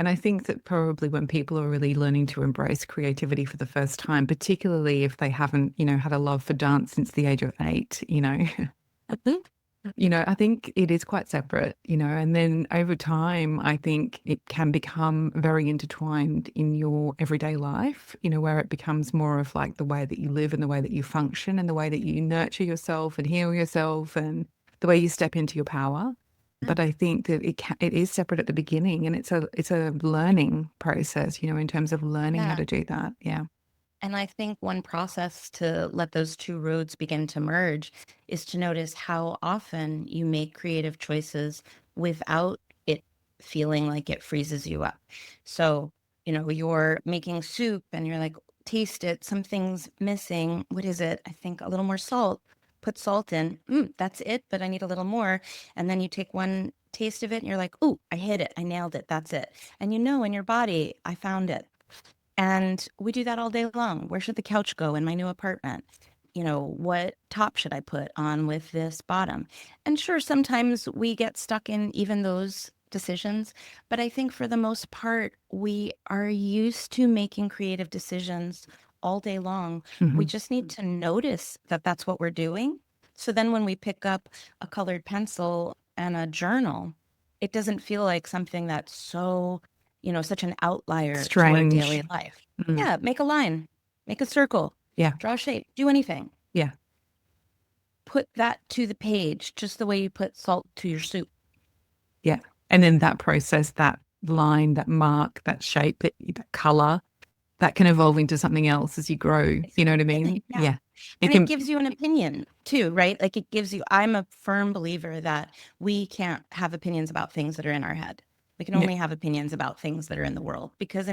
And I think that probably when people are really learning to embrace creativity for the first time, particularly if they haven't, had a love for dance since the age of 8, I think it is quite separate, and then over time, I think it can become very intertwined in your everyday life, where it becomes more of like the way that you live and the way that you function and the way that you nurture yourself and heal yourself and the way you step into your power. But I think that it is separate at the beginning, and it's a learning process, in terms of learning how Yeah. to do that. Yeah. And I think one process to let those two roads begin to merge is to notice how often you make creative choices without it feeling like it freezes you up. So, you're making soup and you're like, taste it, something's missing. What is it? I think a little more salt. Put salt in. That's it, but I need a little more. And then you take one taste of it and you're like, ooh, I hit it. I nailed it. That's it. And in your body, I found it. And we do that all day long. Where should the couch go in my new apartment? What top should I put on with this bottom? And sure, sometimes we get stuck in even those decisions. But I think for the most part, we are used to making creative decisions all day long. We Hmm. just need to notice that that's what we're doing. So then when we pick up a colored pencil and a journal, it doesn't feel like something that's such an outlier to our daily Strange. life. Mm. Yeah, make a line, make a circle, Yeah. draw a shape, do anything. Yeah. Put that to the page just the way you put salt to your soup. Yeah. And then that process, that line, that mark, that shape, that color, that can evolve into something else as you grow. You know what I mean? Yeah. Yeah. It And it can, gives you an opinion too, right? Like I'm a firm believer that we can't have opinions about things that are in our head. We can yeah, only have opinions about things that are in the world because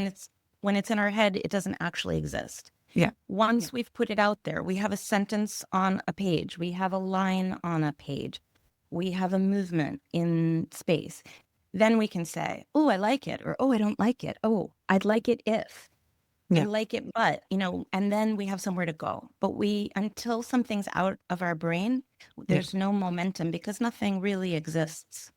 when it's in our head, it doesn't actually exist. yeah, Once we've put it out there, we have a sentence on a page, we have a line on a page, we have a movement in space. Then we can say, oh, I like it, or oh, I don't like it. Oh, I'd like it if. I yeah, like it, but, and then we have somewhere to go. But until something's out of our brain, yeah. there's no momentum because nothing really exists.